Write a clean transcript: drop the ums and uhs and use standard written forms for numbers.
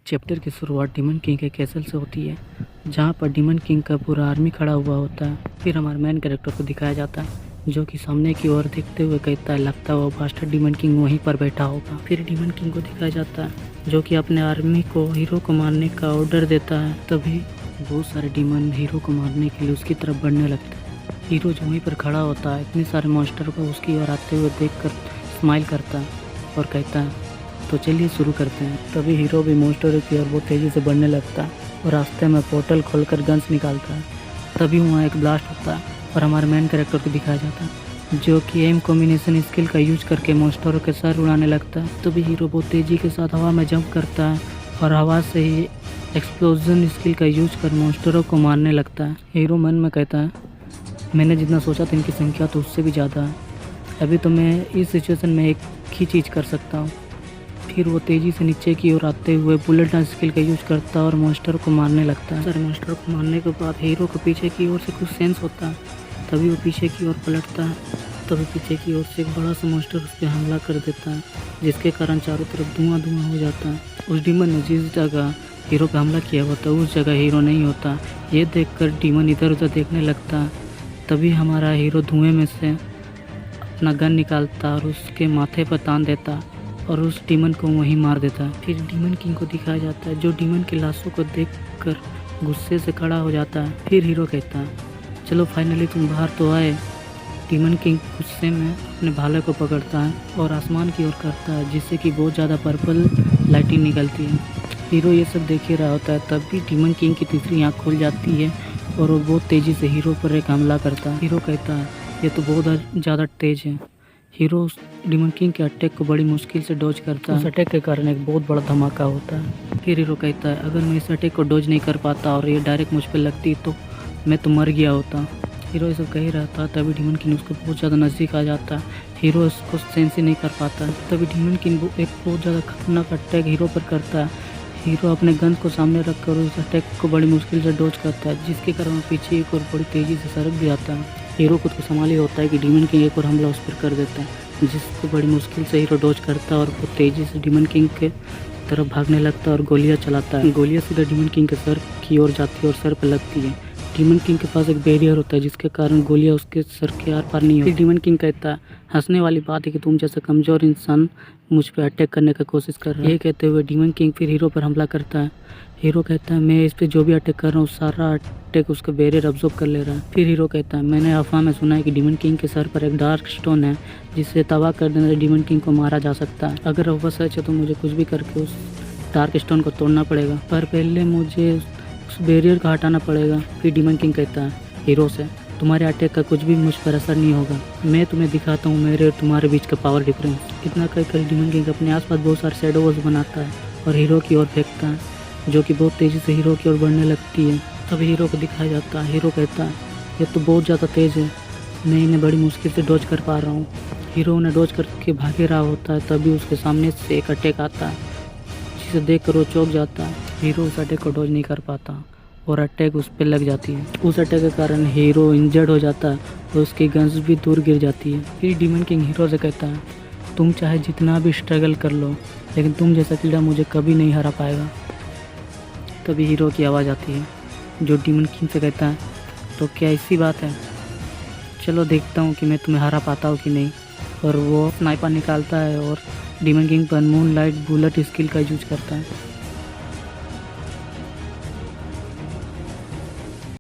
Chapter की शुरुआत demon king के कैसल से होती है, जहाँ पर डीमन किंग का पूरा आर्मी खड़ा हुआ होता है। फिर हमारे मेन कैरेक्टर को दिखाया जाता है, जो कि सामने की ओर देखते हुए कहता है लगता है वो बास्टर्ड डीमन किंग वहीं पर बैठा होगा। फिर डीमन किंग को दिखाया जाता है, जो कि अपने आर्मी को हीरो को मारने का ऑर्डर देता है। तभी बहुत सारे डीमन हीरो को मारने के लिए उसकी तरफ बढ़ने लगते हैं। हीरो जो वहीं पर खड़ा होता है, इतने सारे मॉन्स्टर को उसकी ओर आते हुए देखकर स्माइल करता है और कहता है तो चलिए शुरू करते हैं। तभी हीरो भी मॉन्स्टर की ओर बहुत तेज़ी से बढ़ने लगता है और रास्ते में पोर्टल खोलकर गन्स निकालता है। तभी वहाँ एक ब्लास्ट होता है और हमारे मेन कैरेक्टर को दिखाया जाता है, जो कि एम कॉम्बिनेशन स्किल का यूज करके मॉन्स्टरों के सर उड़ाने लगता है। तभी हीरो बहुत तेज़ी के साथ हवा में जंप करता है और हवा से ही एक्सप्लोजन स्किल का यूज कर मॉन्स्टरों को मारने लगता है। हीरो मन में कहता है मैंने जितना सोचा था इनकी संख्या तो उससे भी ज़्यादा है, अभी तो मैं इस सिचुएशन में एक ही चीज़ कर सकता हूँ। फिर वो तेज़ी से नीचे की ओर आते हुए बुलेट स्किल का यूज करता है और मॉन्स्टर को मारने लगता है। सारे मॉन्स्टर को मारने के बाद हीरो को पीछे की ओर से कुछ सेंस होता है। तभी वो पीछे की ओर पलटता है, तभी पीछे की ओर से एक बड़ा सा मॉन्स्टर उस पर हमला कर देता है, जिसके कारण चारों तरफ धुआं धुआं हो जाता है। उस डीमन ने जिस जगह हीरो पर हमला किया होता है उस जगह हीरो नहीं होता। ये देखकर डीमन इधर उधर देखने लगता है। तभी हमारा हीरो धुएं में से अपना गन निकालता और उसके माथे पर तान देता और उस डीमन को वहीं मार देता है। फिर डीमन किंग को दिखाया जाता है, जो डीमन की लाशों को देखकर गुस्से से खड़ा हो जाता है। फिर हीरो कहता है चलो फाइनली तुम बाहर तो आए। डीमन किंग गुस्से में अपने भाले को पकड़ता है और आसमान की ओर करता है, जिससे कि बहुत ज़्यादा पर्पल लाइटिंग निकलती है। हीरो ये सब देख ही रहा होता है, तब भी डीमन किंग की तीसरी आँख खुल जाती है और वो बहुत तेज़ी से हीरो पर एक हमला करता है। हीरो कहता है ये तो बहुत ज़्यादा तेज़ है। हीरो उस डीमन किंग के अटैक को बड़ी मुश्किल से डॉज करता है। उस अटैक के कारण एक बहुत बड़ा धमाका होता है। फिर हीरो कहता है अगर मैं इस अटैक को डॉज नहीं कर पाता और ये डायरेक्ट मुझ पर लगती तो मैं तो मर गया होता। हीरो ये सब कह ही रहा था, तभी डीमन किंग उसको बहुत ज़्यादा नज़दीक आ जाता है। हीरो उसको सेंस ही नहीं कर पाता। तभी डीमन किंग एक बहुत ज़्यादा खतरनाक अटैक हीरो पर करता है। हीरो अपने गन को सामने रखकर उस अटैक को बड़ी मुश्किल से डॉज करता है, जिसके कारण वो पीछे एक और बड़ी तेज़ी से सरक भी आता है। हीरो खुद को संभाल ही होता है कि डीमन किंग एक और हमला उस पर कर देता है, जिसको बड़ी मुश्किल से हीरो डॉज करता है और वो तेज़ी से डीमन किंग के तरफ भागने लगता है और गोलियां चलाता है। गोलियां सीधा डीमन किंग के सर की ओर जाती है और सर पर लगती है। डीमन किंग के पास एक बैरियर होता है, जिसके कारण गोलियां उसके सर के आर पार नहीं होती। डीमन किंग कहता है हंसने वाली बात है कि तुम जैसा कमज़ोर इंसान मुझ पर अटैक करने की कोशिश कर रहा है। ये कहते हुए डीमन किंग फिर हीरो पर हमला करता है। हीरो कहता है मैं इस पर जो भी अटैक कर रहा हूँ सारा अटैक उसका बैरियर अब्जॉर्ब कर ले रहा है। फिर हीरो कहता है मैंने अफवाह में सुना है कि डीमन किंग के सर पर एक डार्क स्टोन है, जिससे तबाह कर देने से डीमन किंग को मारा जा सकता है। अगर अफवाह सच है तो मुझे कुछ भी करके उस डार्क स्टोन को तोड़ना पड़ेगा, पर पहले मुझे उस बैरियर को हटाना पड़ेगा। फिर डीमन किंग कहता है हीरो से तुम्हारे अटैक का कुछ भी मुझ पर असर नहीं होगा, मैं तुम्हें दिखाता हूँ मेरे और तुम्हारे बीच का पावर डिफरेंस। इतना कहकर डीमन किंग अपने आसपास बहुत सारे शैडोज बनाता है और हीरो की ओर फेंकता है, जो कि बहुत तेज़ी से हीरो की ओर बढ़ने लगती है। तभी हीरो को दिखाया जाता है। हीरो कहता है ये तो बहुत ज़्यादा तेज़ है, मैं इन्हें बड़ी मुश्किल से डॉज कर पा रहा हूँ। हीरो उन्हें डॉज करके भागे रहा होता है, तभी उसके सामने से एक अटैक आता है, जिसे देखकर वो चौंक जाता है। हीरो उस अटैक को डॉज नहीं कर पाता और अटैक उस पर लग जाती है। उस अटैक के कारण हीरो इंजर्ड हो जाता है और उसकी गन्स भी दूर गिर जाती है। फिर डीमन किंग हीरो से कहता है तुम चाहे जितना भी स्ट्रगल कर लो, लेकिन तुम जैसा कीड़ा मुझे कभी नहीं हरा पाएगा। तभी हीरो की आवाज़ आती है, जो डीमन किंग से कहता है तो क्या ऐसी बात है, चलो देखता हूँ कि मैं तुम्हें हरा पाता हूँ कि नहीं। और वो स्नाइपर निकालता है और डीमन किंग पर मून लाइट बुलेट स्किल का यूज करता है।